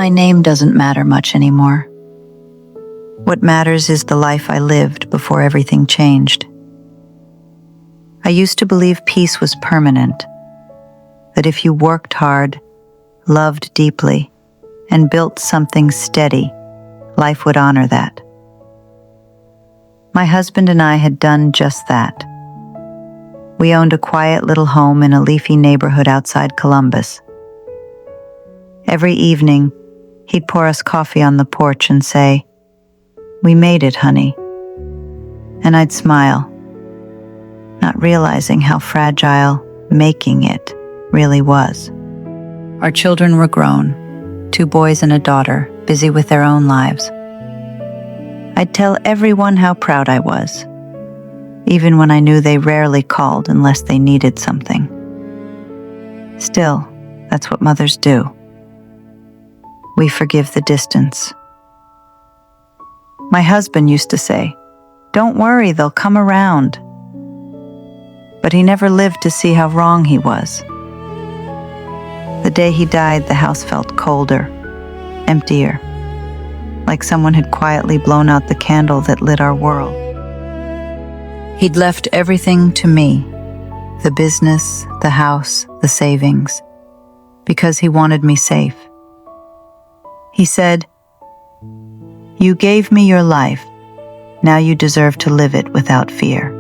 My name doesn't matter much anymore. What matters is the life I lived before everything changed. I used to believe peace was permanent, that if you worked hard, loved deeply, and built something steady, life would honor that. My husband and I had done just that. We owned a quiet little home in a leafy neighborhood outside Columbus. Every evening, he'd pour us coffee on the porch and say, "We made it, honey." And I'd smile, not realizing how fragile making it really was. Our children were grown, 2 boys and a daughter, busy with their own lives. I'd tell everyone how proud I was, even when I knew they rarely called unless they needed something. Still, that's what mothers do. We forgive the distance. My husband used to say, "Don't worry, they'll come around." But he never lived to see how wrong he was. The day he died, the house felt colder, emptier, like someone had quietly blown out the candle that lit our world. He'd left everything to me, the business, the house, the savings, because he wanted me safe. He said, "You gave me your life. Now you deserve to live it without fear."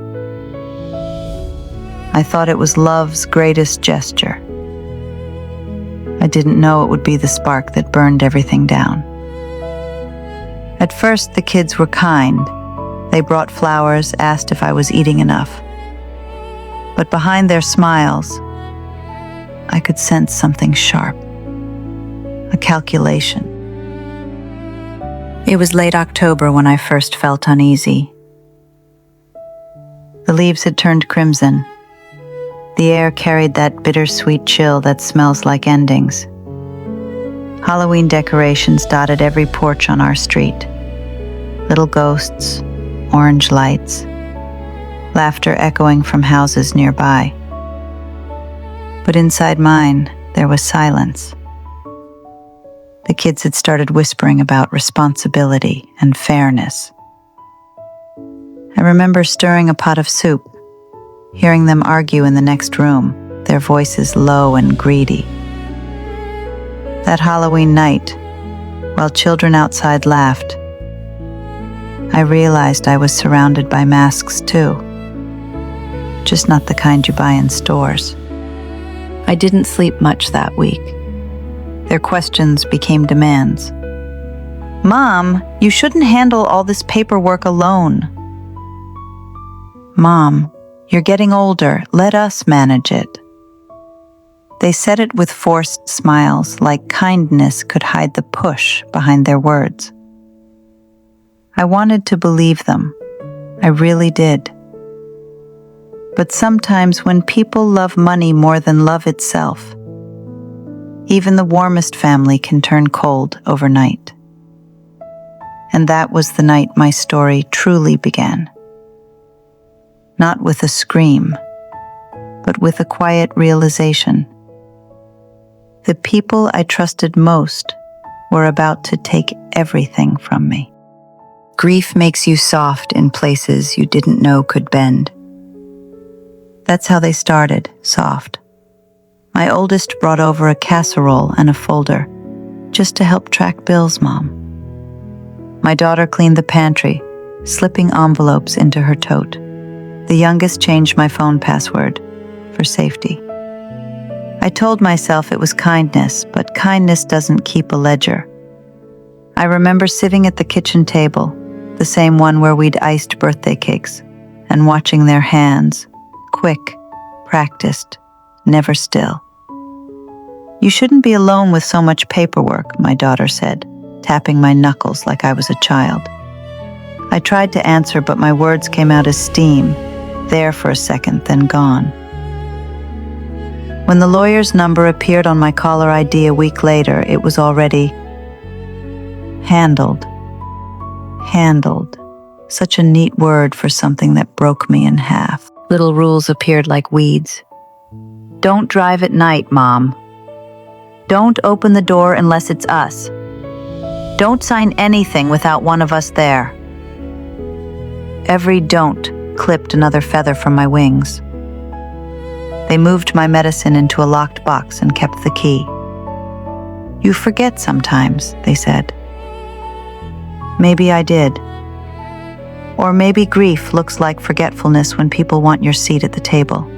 I thought it was love's greatest gesture. I didn't know it would be the spark that burned everything down. At first, the kids were kind. They brought flowers, asked if I was eating enough. But behind their smiles, I could sense something sharp, a calculation. It was late October when I first felt uneasy. The leaves had turned crimson. The air carried that bittersweet chill that smells like endings. Halloween decorations dotted every porch on our street. Little ghosts, orange lights, laughter echoing from houses nearby. But inside mine, there was silence. The kids had started whispering about responsibility and fairness. I remember stirring a pot of soup, hearing them argue in the next room, their voices low and greedy. That Halloween night, while children outside laughed, I realized I was surrounded by masks too, just not the kind you buy in stores. I didn't sleep much that week. Their questions became demands. "Mom, you shouldn't handle all this paperwork alone." "Mom, you're getting older. Let us manage it." They said it with forced smiles, like kindness could hide the push behind their words. I wanted to believe them. I really did. But sometimes when people love money more than love itself, even the warmest family can turn cold overnight. And that was the night my story truly began. Not with a scream, but with a quiet realization. The people I trusted most were about to take everything from me. Grief makes you soft in places you didn't know could bend. That's how they started, soft. My oldest brought over a casserole and a folder, just to help track bills, Mom. My daughter cleaned the pantry, slipping envelopes into her tote. The youngest changed my phone password for safety. I told myself it was kindness, but kindness doesn't keep a ledger. I remember sitting at the kitchen table, the same one where we'd iced birthday cakes, and watching their hands, quick, practiced, never still. "You shouldn't be alone with so much paperwork," my daughter said, tapping my knuckles like I was a child. I tried to answer, but my words came out as steam, there for a second, then gone. When the lawyer's number appeared on my caller ID a week later, it was already handled. Handled. Such a neat word for something that broke me in half. Little rules appeared like weeds. "Don't drive at night, Mom. Don't open the door unless it's us. Don't sign anything without one of us there. Every don't clipped another feather from my wings. They moved my medicine into a locked box and kept the key. You forget sometimes, they said. Maybe I did. Or maybe grief looks like forgetfulness when people want your seat at the table.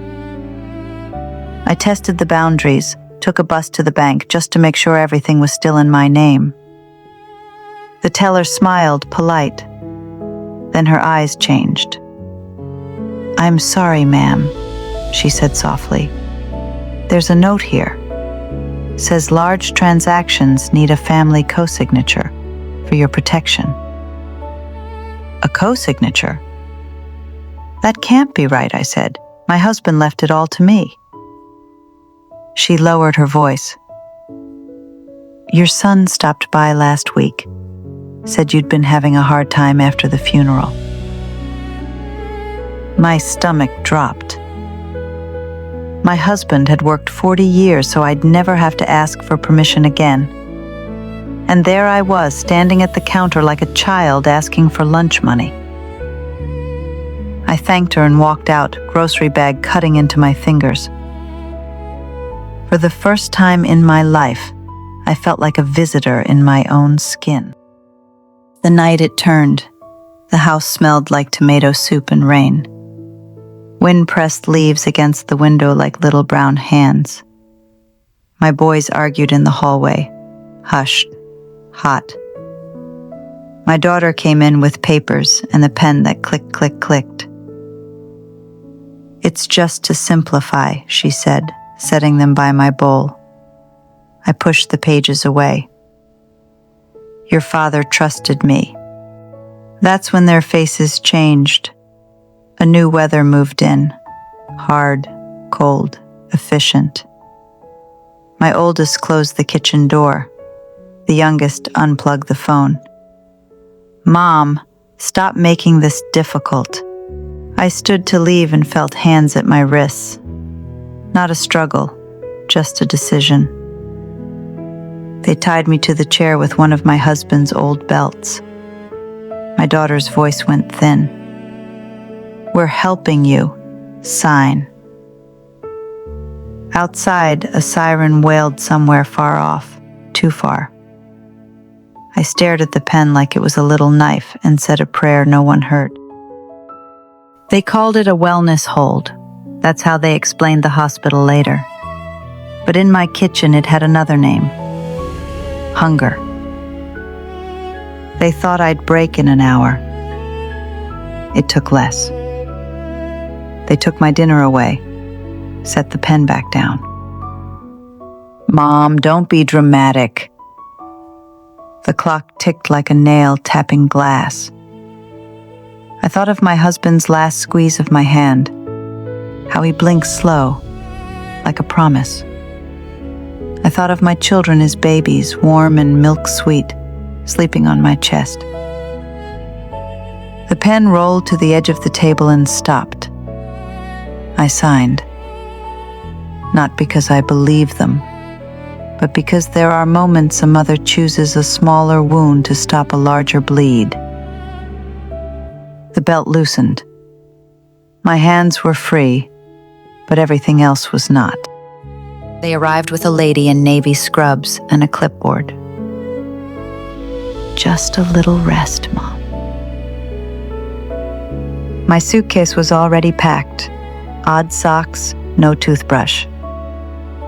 I tested the boundaries, took a bus to the bank just to make sure everything was still in my name. The teller smiled, polite. Then her eyes changed. "I'm sorry, ma'am," she said softly. "There's a note here. Says large transactions need a family co-signature for your protection." A co-signature? That can't be right, I said. My husband left it all to me. She lowered her voice. "Your son stopped by last week. Said you'd been having a hard time after the funeral." My stomach dropped. My husband had worked 40 years so I'd never have to ask for permission again. And there I was, standing at the counter like a child asking for lunch money. I thanked her and walked out, grocery bag cutting into my fingers. For the first time in my life, I felt like a visitor in my own skin. The night it turned, the house smelled like tomato soup and rain. Wind pressed leaves against the window like little brown hands. My boys argued in the hallway, hushed, hot. My daughter came in with papers and a pen that click, click, clicked. "It's just to simplify," she said, setting them by my bowl. I pushed the pages away. "Your father trusted me." That's when their faces changed. A new weather moved in. Hard, cold, efficient. My oldest closed the kitchen door. The youngest unplugged the phone. "Mom, stop making this difficult." I stood to leave and felt hands at my wrists. Not a struggle, just a decision. They tied me to the chair with one of my husband's old belts. My daughter's voice went thin. "We're helping you. Sign." Outside, a siren wailed somewhere far off, too far. I stared at the pen like it was a little knife and said a prayer no one heard. They called it a wellness hold. That's how they explained the hospital later. But in my kitchen, it had another name. Hunger. They thought I'd break in an hour. It took less. They took my dinner away, set the pen back down. "Mom, don't be dramatic." The clock ticked like a nail tapping glass. I thought of my husband's last squeeze of my hand, how he blinked slow, like a promise. I thought of my children as babies, warm and milk-sweet, sleeping on my chest. The pen rolled to the edge of the table and stopped. I signed. Not because I believe them, but because there are moments a mother chooses a smaller wound to stop a larger bleed. The belt loosened. My hands were free, but everything else was not. They arrived with a lady in navy scrubs and a clipboard. "Just a little rest, Mom." My suitcase was already packed. Odd socks, no toothbrush.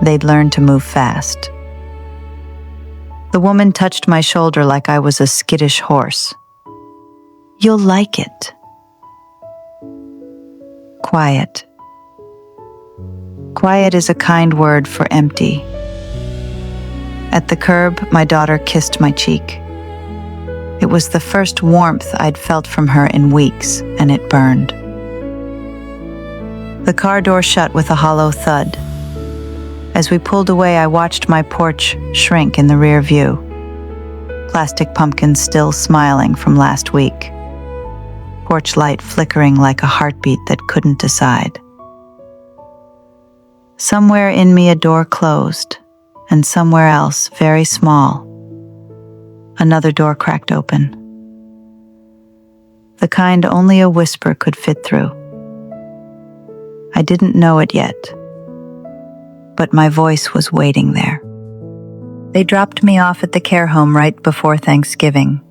They'd learned to move fast. The woman touched my shoulder like I was a skittish horse. "You'll like it." Quiet. Quiet is a kind word for empty. At the curb, my daughter kissed my cheek. It was the first warmth I'd felt from her in weeks, and it burned. The car door shut with a hollow thud. As we pulled away, I watched my porch shrink in the rear view. Plastic pumpkins still smiling from last week. Porch light flickering like a heartbeat that couldn't decide. Somewhere in me a door closed, and somewhere else, very small, Another door cracked open. The kind only a whisper could fit through. I didn't know it yet, but my voice was waiting there. They dropped me off at the care home right before Thanksgiving.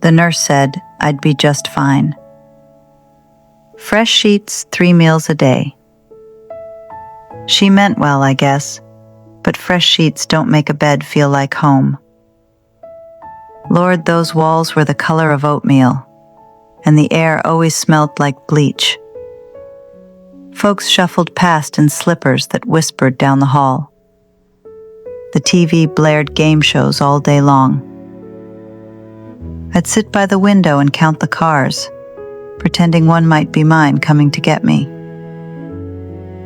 The nurse said I'd be just fine. Fresh sheets, 3 meals a day. She meant well, I guess, but fresh sheets don't make a bed feel like home. Lord, those walls were the color of oatmeal, and the air always smelled like bleach. Folks shuffled past in slippers that whispered down the hall. The TV blared game shows all day long. I'd sit by the window and count the cars, pretending one might be mine coming to get me.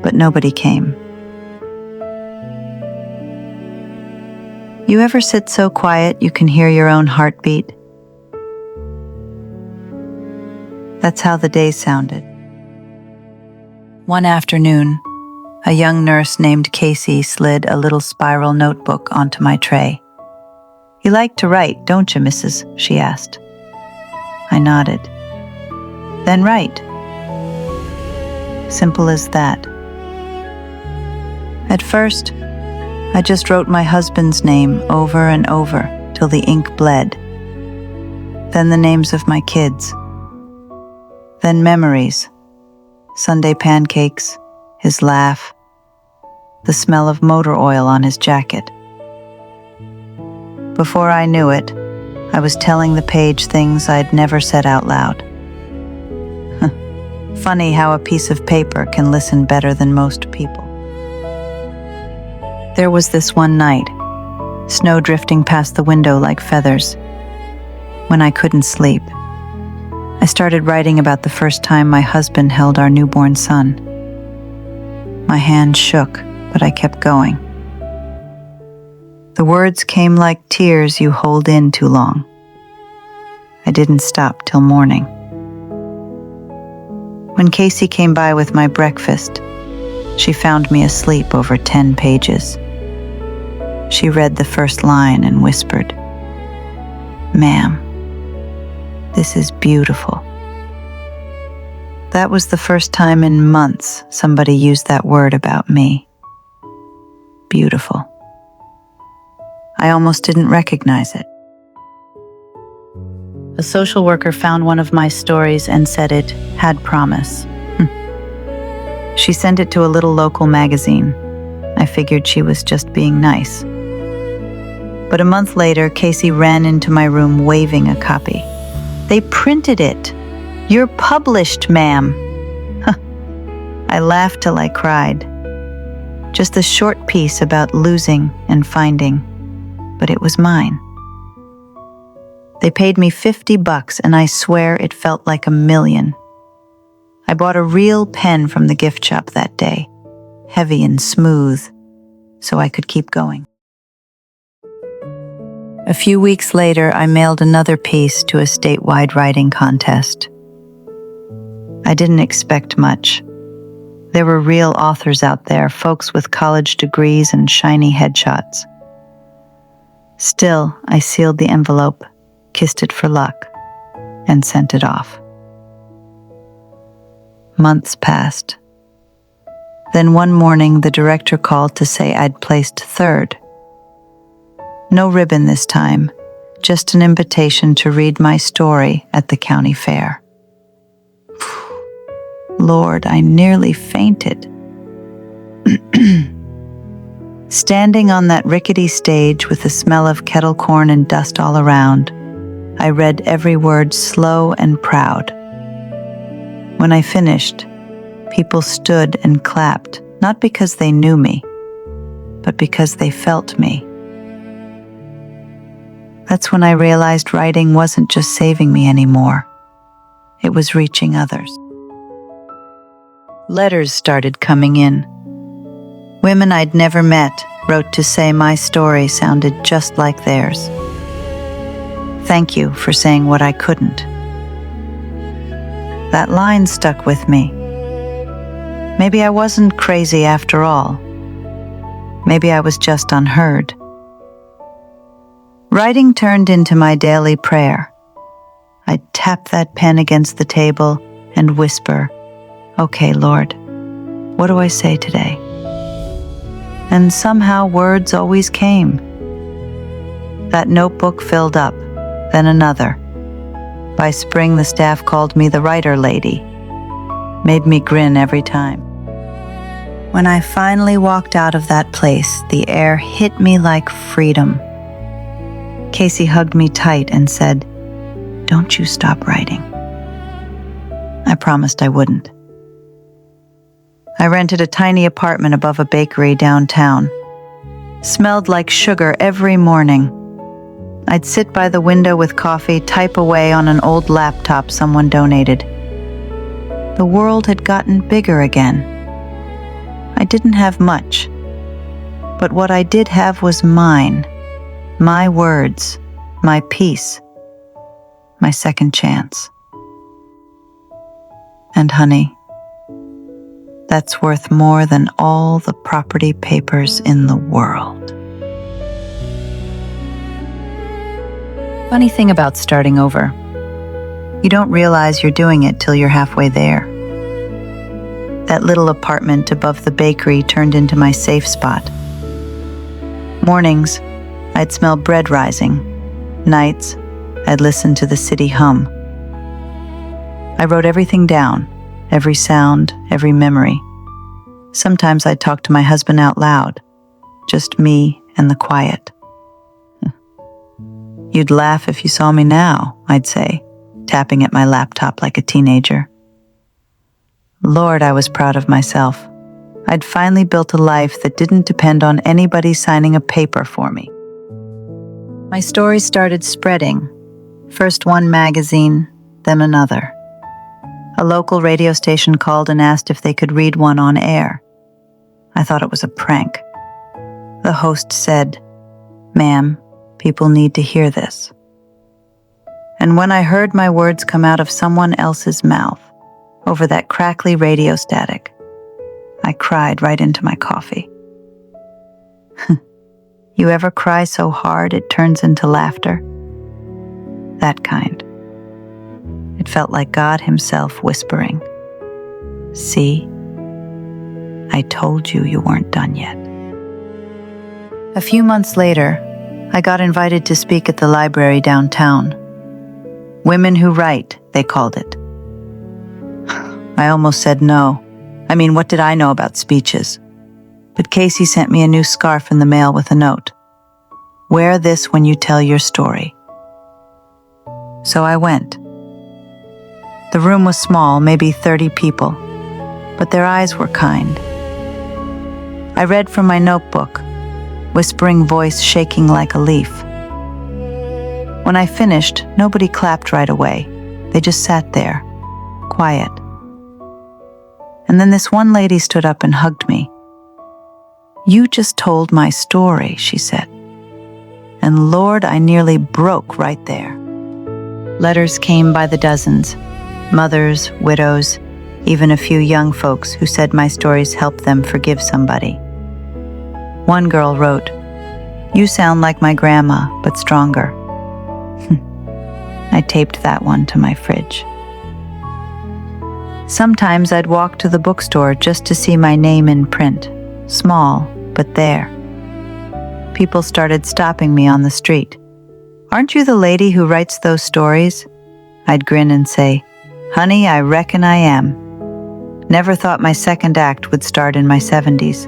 But nobody came. You ever sit so quiet you can hear your own heartbeat? That's how the day sounded. One afternoon, a young nurse named Casey slid a little spiral notebook onto my tray. "You like to write, don't you, Mrs.?" she asked. I nodded. "Then write." Simple as that. At first, I just wrote my husband's name over and over till the ink bled. Then the names of my kids. Then memories. Sunday pancakes, his laugh, the smell of motor oil on his jacket. Before I knew it, I was telling the page things I'd never said out loud. Funny how a piece of paper can listen better than most people. There was this one night, snow drifting past the window like feathers, when I couldn't sleep. I started writing about the first time my husband held our newborn son. My hand shook, but I kept going. The words came like tears you hold in too long. I didn't stop till morning. When Casey came by with my breakfast, she found me asleep over 10 pages. She read the first line and whispered, "Ma'am, this is beautiful." That was the first time in months somebody used that word about me. Beautiful. I almost didn't recognize it. A social worker found one of my stories and said it had promise. She sent it to a little local magazine. I figured she was just being nice. But a month later, Casey ran into my room waving a copy. "They printed it. You're published, ma'am." I laughed till I cried. Just a short piece about losing and finding, but it was mine. They paid me $50, and I swear it felt like $1 million. I bought a real pen from the gift shop that day, heavy and smooth, so I could keep going. A few weeks later, I mailed another piece to a statewide writing contest. I didn't expect much. There were real authors out there, folks with college degrees and shiny headshots. Still, I sealed the envelope, kissed it for luck, and sent it off. Months passed. Then one morning, the director called to say I'd placed third. No ribbon this time, just an invitation to read my story at the county fair. Lord, I nearly fainted. Standing on that rickety stage with the smell of kettle corn and dust all around, I read every word slow and proud. When I finished, people stood and clapped, not because they knew me, but because they felt me. That's when I realized writing wasn't just saving me anymore. It was reaching others. Letters started coming in. Women I'd never met wrote to say my story sounded just like theirs. Thank you for saying what I couldn't. That line stuck with me. Maybe I wasn't crazy after all. Maybe I was just unheard. Writing turned into my daily prayer. I'd tap that pen against the table and whisper, "Okay, Lord, what do I say today?" And somehow words always came. That notebook filled up, then another. By spring, the staff called me the writer lady. Made me grin every time. When I finally walked out of that place, the air hit me like freedom. Casey hugged me tight and said, "Don't you stop writing." I promised I wouldn't. I rented a tiny apartment above a bakery downtown. Smelled like sugar every morning. I'd sit by the window with coffee, type away on an old laptop someone donated. The world had gotten bigger again. I didn't have much, but what I did have was mine. My words, my peace, my second chance. And honey, that's worth more than all the property papers in the world. Funny thing about starting over, you don't realize you're doing it till you're halfway there. That little apartment above the bakery turned into my safe spot. Mornings, I'd smell bread rising. Nights, I'd listen to the city hum. I wrote everything down, every sound, every memory. Sometimes I'd talk to my husband out loud, just me and the quiet. "You'd laugh if you saw me now," I'd say, tapping at my laptop like a teenager. Lord, I was proud of myself. I'd finally built a life that didn't depend on anybody signing a paper for me. My story started spreading, first one magazine, then another. A local radio station called and asked if they could read one on air. I thought it was a prank. The host said, "Ma'am, people need to hear this." And when I heard my words come out of someone else's mouth, over that crackly radio static, I cried right into my coffee. You ever cry so hard it turns into laughter? That kind. It felt like God himself whispering, "See, I told you you weren't done yet." A few months later, I got invited to speak at the library downtown. Women Who Write, they called it. I almost said no. I mean, what did I know about speeches? But Casey sent me a new scarf in the mail with a note. "Wear this when you tell your story." So I went. The room was small, maybe 30 people, but their eyes were kind. I read from my notebook, whispering voice shaking like a leaf. When I finished, nobody clapped right away. They just sat there, quiet. And then this one lady stood up and hugged me. "You just told my story," she said. And Lord, I nearly broke right there. Letters came by the dozens. Mothers, widows, even a few young folks who said my stories helped them forgive somebody. One girl wrote, "You sound like my grandma, but stronger." I taped that one to my fridge. Sometimes I'd walk to the bookstore just to see my name in print, small, but there. People started stopping me on the street. "Aren't you the lady who writes those stories?" I'd grin and say, "Honey, I reckon I am. Never thought my second act would start in my 70s.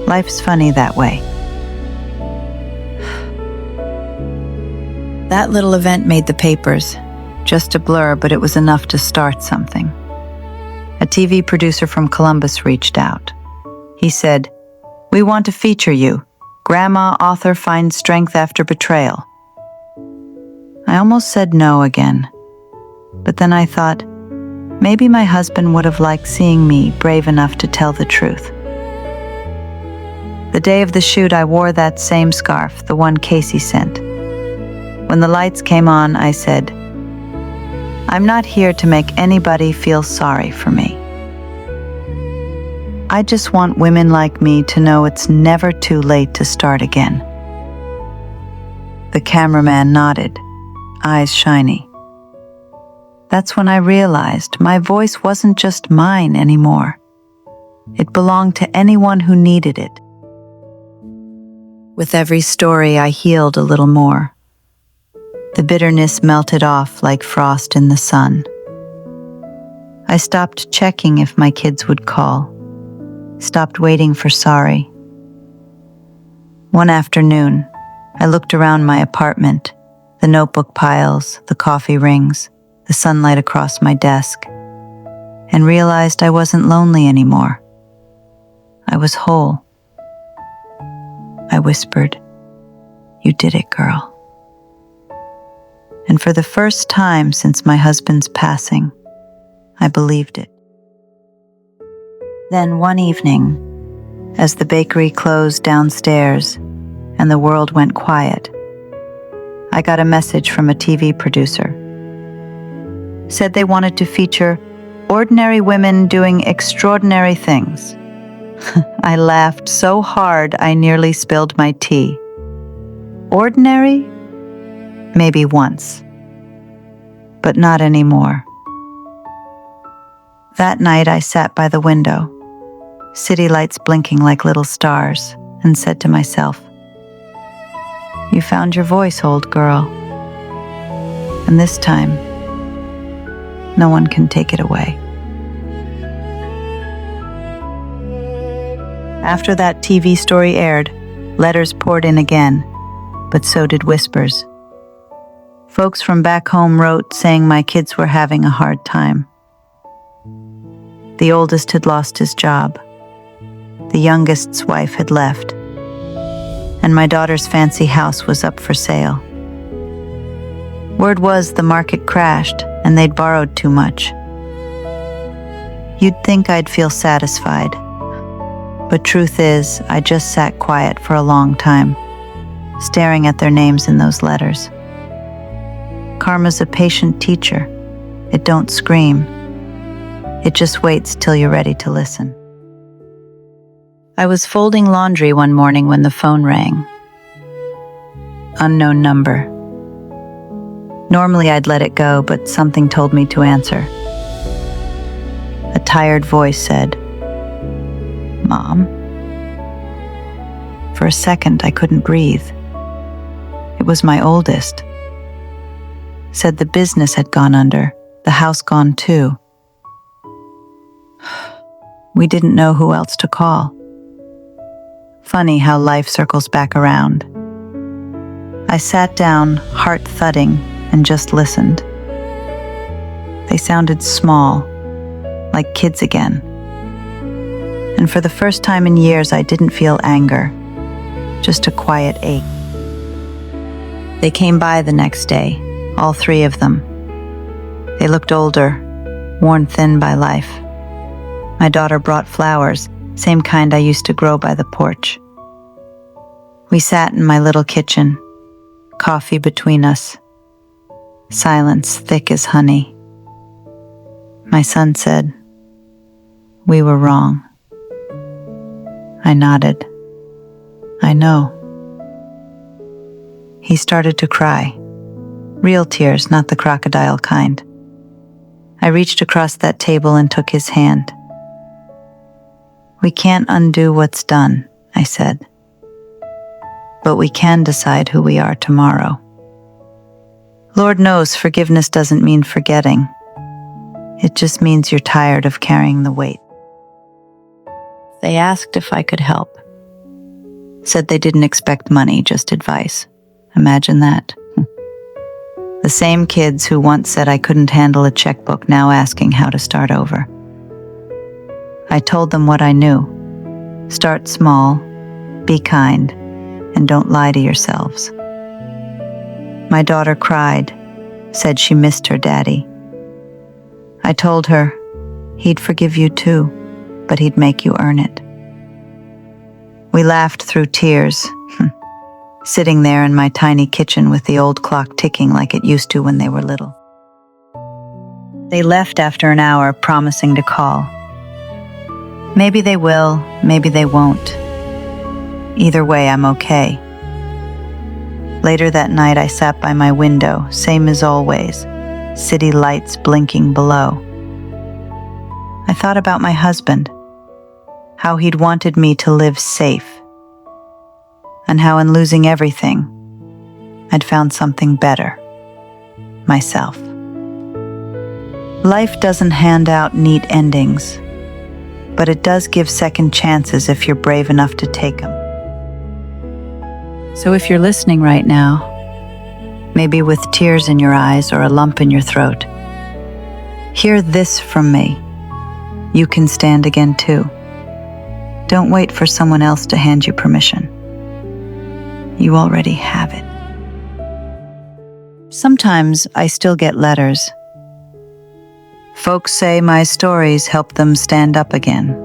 Life's funny that way." That little event made the papers. Just a blur, but it was enough to start something. A TV producer from Columbus reached out. He said, "We want to feature you. Grandma author finds strength after betrayal." I almost said no again. But then I thought, maybe my husband would have liked seeing me brave enough to tell the truth. The day of the shoot, I wore that same scarf, the one Casey sent. When the lights came on, I said, "I'm not here to make anybody feel sorry for me. I just want women like me to know it's never too late to start again." The cameraman nodded, eyes shiny. That's when I realized my voice wasn't just mine anymore. It belonged to anyone who needed it. With every story, I healed a little more. The bitterness melted off like frost in the sun. I stopped checking if my kids would call, stopped waiting for sorry. One afternoon, I looked around my apartment, the notebook piles, the coffee rings, the sunlight across my desk, and realized I wasn't lonely anymore. I was whole. I whispered, "You did it, girl." And for the first time since my husband's passing, I believed it. Then one evening, as the bakery closed downstairs and the world went quiet, I got a message from a TV producer. Said they wanted to feature ordinary women doing extraordinary things. I laughed so hard I nearly spilled my tea. Ordinary? Maybe once. But not anymore. That night I sat by the window, city lights blinking like little stars, and said to myself, "You found your voice, old girl. And this time, no one can take it away." After that TV story aired, letters poured in again, but so did whispers. Folks from back home wrote saying my kids were having a hard time. The oldest had lost his job. The youngest's wife had left. And my daughter's fancy house was up for sale. Word was the market crashed and they'd borrowed too much. You'd think I'd feel satisfied. But truth is, I just sat quiet for a long time, staring at their names in those letters. Karma's a patient teacher. It don't scream. It just waits till you're ready to listen. I was folding laundry one morning when the phone rang. Unknown number. Normally I'd let it go, but something told me to answer. A tired voice said, "Mom?" For a second, I couldn't breathe. It was my oldest. Said the business had gone under, the house gone too. We didn't know who else to call. Funny how life circles back around. I sat down, heart thudding, and just listened. They sounded small, like kids again. And for the first time in years, I didn't feel anger, just a quiet ache. They came by the next day, all three of them. They looked older, worn thin by life. My daughter brought flowers, same kind I used to grow by the porch. We sat in my little kitchen, coffee between us, silence thick as honey. My son said, "We were wrong." I nodded. "I know." He started to cry. Real tears, not the crocodile kind. I reached across that table and took his hand. "We can't undo what's done," I said. "But we can decide who we are tomorrow." Lord knows forgiveness doesn't mean forgetting. It just means you're tired of carrying the weight. They asked if I could help. Said they didn't expect money, just advice. Imagine that. The same kids who once said I couldn't handle a checkbook now asking how to start over. I told them what I knew. Start small, be kind, and don't lie to yourselves. My daughter cried, said she missed her daddy. I told her he'd forgive you too, but he'd make you earn it. We laughed through tears, sitting there in my tiny kitchen with the old clock ticking like it used to when they were little. They left after an hour, promising to call. Maybe they will, maybe they won't. Either way, I'm okay. Later that night, I sat by my window, same as always, city lights blinking below. I thought about my husband, how he'd wanted me to live safe, and how in losing everything, I'd found something better, myself. Life doesn't hand out neat endings, but it does give second chances if you're brave enough to take them. So if you're listening right now, maybe with tears in your eyes or a lump in your throat, hear this from me. You can stand again too. Don't wait for someone else to hand you permission. You already have it. Sometimes I still get letters. Folks say my stories help them stand up again.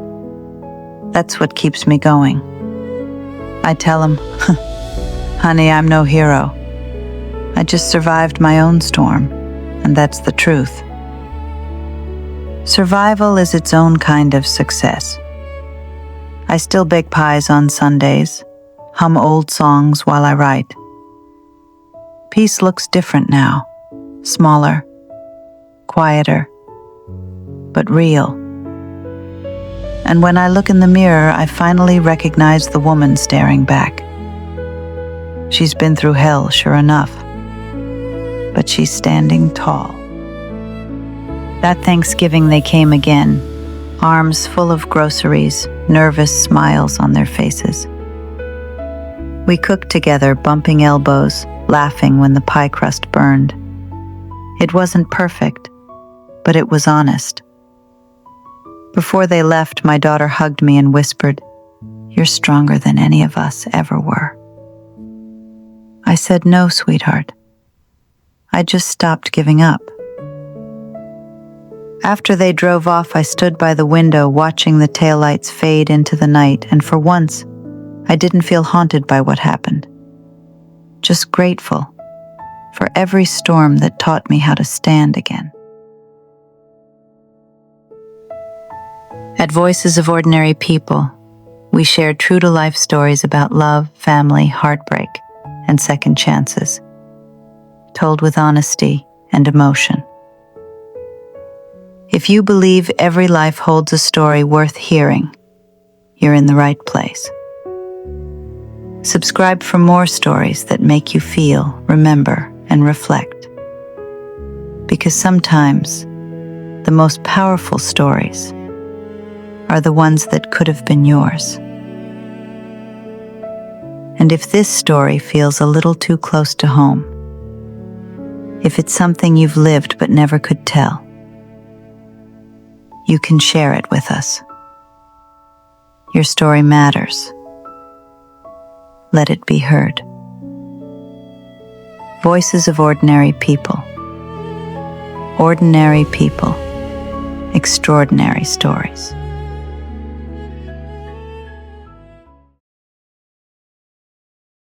That's what keeps me going. I tell them, honey, I'm no hero. I just survived my own storm, and that's the truth. Survival is its own kind of success. I still bake pies on Sundays, hum old songs while I write. Peace looks different now, smaller, quieter, but real. And when I look in the mirror, I finally recognize the woman staring back. She's been through hell, sure enough, but she's standing tall. That Thanksgiving they came again, arms full of groceries, nervous smiles on their faces. We cooked together, bumping elbows, laughing when the pie crust burned. It wasn't perfect, but it was honest. Before they left, my daughter hugged me and whispered, "You're stronger than any of us ever were." I said, "No, sweetheart. I just stopped giving up." After they drove off, I stood by the window watching the taillights fade into the night, and for once, I didn't feel haunted by what happened. Just grateful for every storm that taught me how to stand again. At Voices of Ordinary People, we share true-to-life stories about love, family, heartbreak, and second chances, told with honesty and emotion. If you believe every life holds a story worth hearing, you're in the right place. Subscribe for more stories that make you feel, remember, and reflect. Because sometimes the most powerful stories are the ones that could have been yours. And if this story feels a little too close to home, if it's something you've lived but never could tell, you can share it with us. Your story matters. Let it be heard. Voices of Ordinary People. Ordinary people. Extraordinary stories.